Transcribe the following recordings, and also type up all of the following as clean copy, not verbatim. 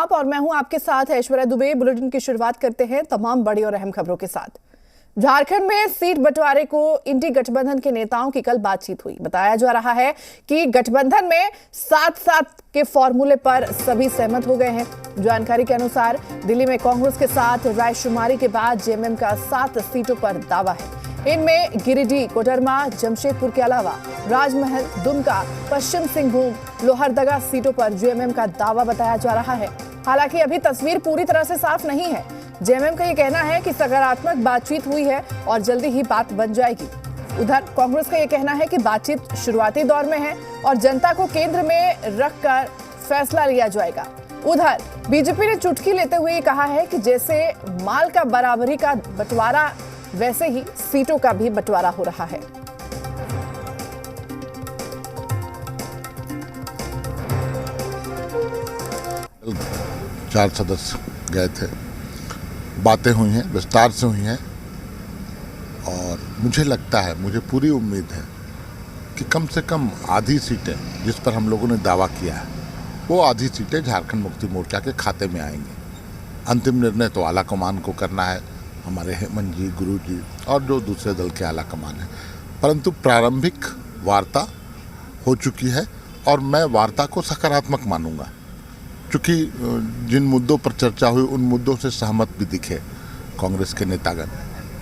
आदाब और मैं हूं आपके साथ ऐश्वर्या दुबे। बुलेटिन की शुरुआत करते हैं तमाम बड़ी और अहम खबरों के साथ। झारखंड में सीट बंटवारे को इंडी गठबंधन के नेताओं की कल बातचीत हुई। बताया जा रहा है कि गठबंधन में 7-7 के फॉर्मूले पर सभी सहमत हो गए हैं। जानकारी के अनुसार दिल्ली में कांग्रेस के साथ रायशुमारी के बाद जेएमएम का 7 सीटों पर दावा है। इनमें गिरिडीह, कोडरमा, जमशेदपुर के अलावा राजमहल, दुमका, पश्चिम सिंहभूम, लोहरदगा सीटों पर जेएमएम का दावा बताया जा रहा है। हालांकि अभी तस्वीर पूरी तरह से साफ नहीं है। जेएमएम का ये कहना है कि सकारात्मक बातचीत हुई है और जल्दी ही बात बन जाएगी। उधर कांग्रेस का ये कहना है कि बातचीत शुरुआती दौर में है और जनता को केंद्र में रखकर फैसला लिया जाएगा। उधर बीजेपी ने चुटकी लेते हुए कहा है कि जैसे माल का बराबरी का बंटवारा वैसे ही सीटों का भी बंटवारा हो रहा है। चार सदस्य गए थे, बातें हुई हैं, विस्तार से हुई हैं और मुझे लगता है, मुझे पूरी उम्मीद है कि कम से कम आधी सीटें जिस पर हम लोगों ने दावा किया है वो आधी सीटें झारखंड मुक्ति मोर्चा के खाते में आएंगी। अंतिम निर्णय तो आला कमान को करना है, हमारे हेमंत जी, गुरु जी और जो दूसरे दल के आला कमान है, परंतु प्रारंभिक वार्ता हो चुकी है और मैं वार्ता को सकारात्मक मानूंगा, क्योंकि जिन मुद्दों पर चर्चा हुई उन मुद्दों से सहमत भी दिखे कांग्रेस के नेतागण।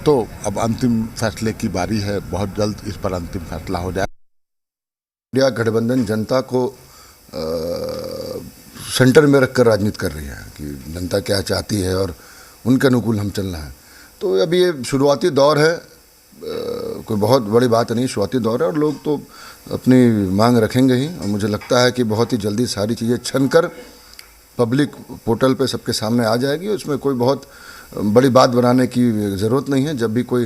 तो अब अंतिम फैसले की बारी है, बहुत जल्द इस पर अंतिम फैसला हो जाए। इंडिया गठबंधन जनता को सेंटर में रखकर राजनीति कर रही है कि जनता क्या चाहती है और उनके अनुकूल हम चलना है। तो अभी ये शुरुआती दौर है, कोई बहुत बड़ी बात नहीं, शुरुआती दौर है और लोग तो अपनी मांग रखेंगे ही और मुझे लगता है कि बहुत ही जल्दी सारी चीज़ें छनकर पब्लिक पोर्टल पे सबके सामने आ जाएगी। उसमें कोई बहुत बड़ी बात बनाने की ज़रूरत नहीं है। जब भी कोई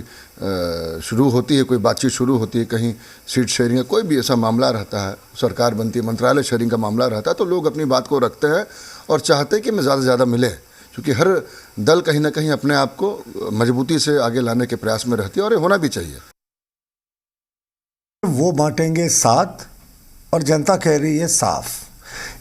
शुरू होती है, कोई बातचीत शुरू होती है, कहीं सीट शेयरिंग का कोई भी ऐसा मामला रहता है, सरकार बनती है, मंत्रालय शेयरिंग का मामला रहता है, तो लोग अपनी बात को रखते हैं और चाहते हैं कि मैं ज़्यादा से ज़्यादा मिले, क्योंकि हर दल कहीं ना कहीं अपने आप को मजबूती से आगे लाने के प्रयास में रहती है और ये होना भी चाहिए। वो बांटेंगे 7 और जनता कह रही है साफ।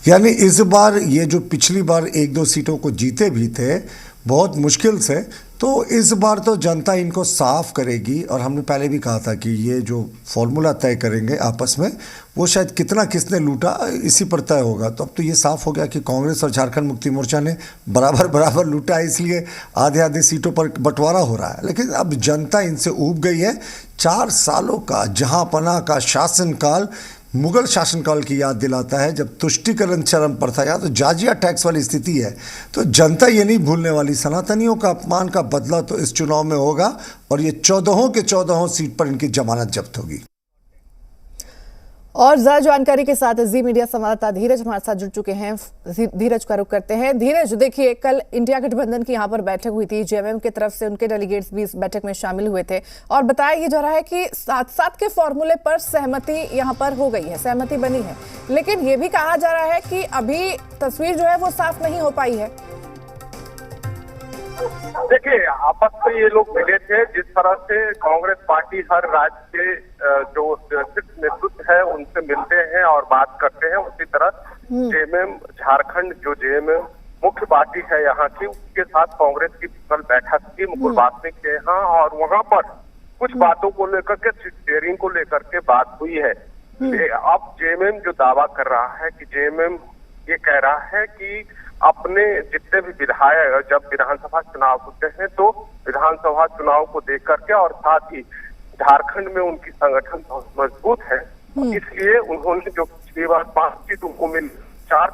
यानी इस बार ये जो पिछली बार 1-2 सीटों को जीते भी थे बहुत मुश्किल से, तो इस बार तो जनता इनको साफ करेगी। और हमने पहले भी कहा था कि ये जो फॉर्मूला तय करेंगे आपस में, वो शायद कितना किसने लूटा इसी पर तय होगा। तो अब तो ये साफ हो गया कि कांग्रेस और झारखंड मुक्ति मोर्चा ने बराबर लूटा है, इसलिए आधे सीटों पर बंटवारा हो रहा है। लेकिन अब जनता इनसे ऊब गई है। 4 सालों का जहांपना का शासनकाल मुगल शासनकाल की याद दिलाता है, जब तुष्टीकरण चरम पर था। यहाँ तो जाजिया टैक्स वाली स्थिति है। तो जनता ये नहीं भूलने वाली। सनातनियों का अपमान का बदला तो इस चुनाव में होगा और ये 14 के 14 सीट पर इनकी जमानत जब्त होगी। और ज्यादा जानकारी के साथ जी मीडिया संवाददाता धीरज हमारे साथ जुड़ चुके हैं। धीरज का रुख करते हैं। धीरज, देखिए कल इंडिया गठबंधन की यहाँ पर बैठक हुई थी। जेएमएम की तरफ से उनके डेलीगेट्स भी इस बैठक में शामिल हुए थे और बताया ये जा रहा है कि 7-7 के फॉर्मूले पर सहमति यहाँ पर हो गई है, सहमति बनी है। लेकिन ये भी कहा जा रहा है कि अभी तस्वीर जो है वो साफ नहीं हो पाई है। देखिए, आपस में ये लोग मिले थे। जिस तरह से कांग्रेस पार्टी हर राज्य के जो नेतृत्व है उनसे मिलते हैं और बात करते हैं, उसी तरह जेएमएम झारखंड, जो जेएमएम मुख्य पार्टी है यहाँ की, उसके साथ कांग्रेस की कल बैठक की मुकुल वासनिक के यहाँ, और वहाँ पर कुछ बातों को लेकर के, सीट शेयरिंग को लेकर के बात हुई है। अब जेएमएम जो दावा कर रहा है कि जेएमएम ये कह रहा है कि अपने जितने भी विधायक, जब विधानसभा चुनाव होते हैं तो विधानसभा चुनाव को देख करके, और साथ ही झारखंड में उनकी संगठन बहुत मजबूत है, इसलिए उन्होंने जो पिछली बार 5 सीट उनको मिल 4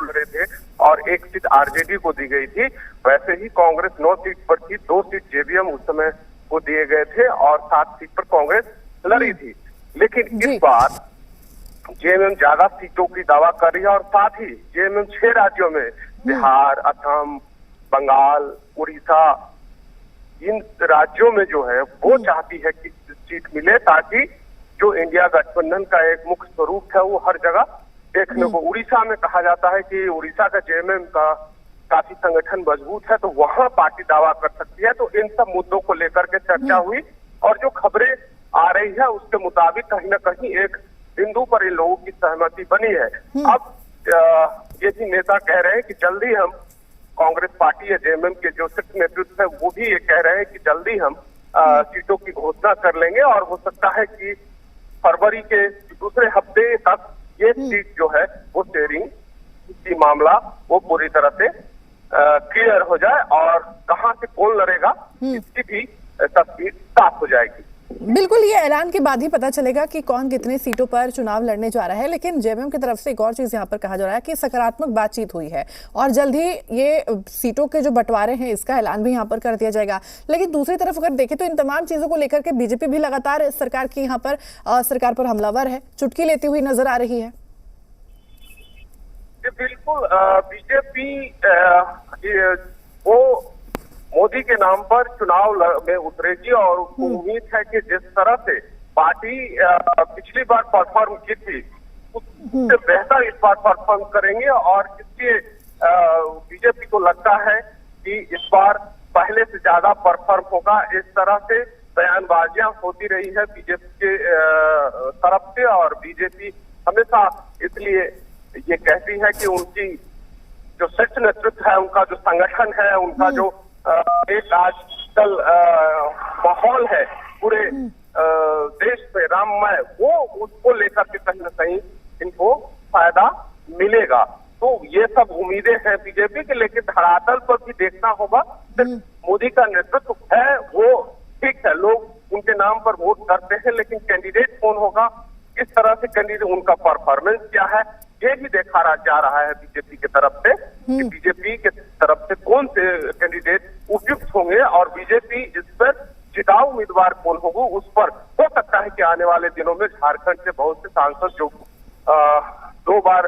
लड़े थे और 1 सीट आरजेडी को दी गई थी, वैसे ही कांग्रेस 9 सीट पर थी, 2 सीट जेवीएम उस समय को दिए गए थे और 7 सीट पर कांग्रेस लड़ी थी। लेकिन इस बार जेएमएम ज्यादा सीटों की दावा कर रही है और साथ ही जेएमएम 6 राज्यों में, बिहार, असम, बंगाल, उड़ीसा, इन राज्यों में जो है वो चाहती है कि सीट मिले, ताकि जो इंडिया गठबंधन का एक मुख्य स्वरूप है वो हर जगह देखने को। उड़ीसा में कहा जाता है कि उड़ीसा का जेएमएम का काफी संगठन मजबूत है, तो वहां पार्टी दावा कर सकती है। तो इन सब मुद्दों को लेकर के चर्चा हुई और जो खबरें आ रही है उसके मुताबिक कहीं ना कहीं एक बिंदु पर इन लोगों की सहमति बनी है। अब ये भी नेता कह रहे हैं कि जल्दी हम कांग्रेस पार्टी या जेएमएम के जो शीर्ष नेतृत्व है वो भी ये कह रहे हैं कि जल्दी हम सीटों की घोषणा कर लेंगे और हो सकता है कि फरवरी के दूसरे हफ्ते तक ये सीट जो है वो शेयरिंग की मामला वो पूरी तरह से क्लियर हो जाए और कहां से कौन लड़ेगा इसकी भी तस्वीर साफ हो जाएगी। बिल्कुल, ये ऐलान के बाद ही पता चलेगा कि कौन कितने सीटों पर चुनाव लड़ने जा रहा है। लेकिन जेएमएम की तरफ से एक और चीज यहाँ पर कहा जा रहा है कि सकारात्मक बातचीत हुई है और जल्द ही ये सीटों के जो बंटवारे हैं इसका ऐलान भी यहाँ पर कर दिया जाएगा। लेकिन दूसरी तरफ अगर देखें तो इन तमाम चीजों को लेकर के बीजेपी भी लगातार सरकार की यहाँ पर सरकार पर हमलावर है, चुटकी लेती हुई नजर आ रही है। बिल्कुल, बीजेपी वो मोदी के नाम पर चुनाव में उतरेगी और उसको उम्मीद है कि जिस तरह से पार्टी पिछली बार परफॉर्म की थी उससे बेहतर इस बार परफॉर्म करेंगे और इसलिए बीजेपी को लगता है कि इस बार पहले से ज्यादा परफॉर्म होगा। इस तरह से बयानबाजियां होती रही है बीजेपी के तरफ से और बीजेपी हमेशा इसलिए ये कहती है कि उनकी जो शीर्ष नेतृत्व है, उनका जो संगठन है, उनका जो एक आजकल माहौल है पूरे देश में राममय, वो उसको लेकर के कहीं न कहीं इनको फायदा मिलेगा। तो ये सब उम्मीदें हैं बीजेपी के, लेकिन धरातल पर भी देखना होगा। मोदी का नेतृत्व है वो ठीक है, लोग उनके नाम पर वोट करते हैं, लेकिन कैंडिडेट कौन होगा, किस तरह से कैंडिडेट, उनका परफॉर्मेंस क्या है, ये भी देखा जा रहा है बीजेपी की तरफ से कि बीजेपी के तरफ से कौन से कैंडिडेट उपयुक्त होंगे और बीजेपी इस पर जिताऊ उम्मीदवार कौन होगा उस पर हो सकता है कि आने वाले दिनों में झारखंड से बहुत से सांसद जो 2 बार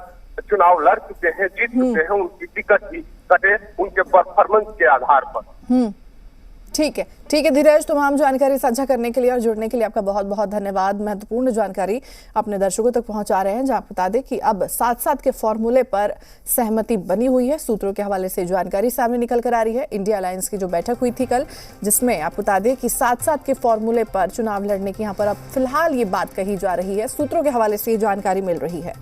चुनाव लड़ चुके हैं, जीत चुके हैं, उनकी टिकट भी कटे उनके परफॉर्मेंस के आधार पर। ठीक है धीरज, तमाम जानकारी साझा करने के लिए और जुड़ने के लिए आपका बहुत बहुत धन्यवाद। महत्वपूर्ण जानकारी अपने दर्शकों तक पहुंचा रहे हैं, जहां बता दें कि अब 7-7 के फॉर्मूले पर सहमति बनी हुई है। सूत्रों के हवाले से जानकारी सामने निकल कर आ रही है। इंडिया अलायंस की जो बैठक हुई थी कल, जिसमें आप बता दें कि 7-7 के फॉर्मूले पर चुनाव लड़ने की यहाँ पर अब फिलहाल ये बात कही जा रही है। सूत्रों के हवाले से ये जानकारी मिल रही है।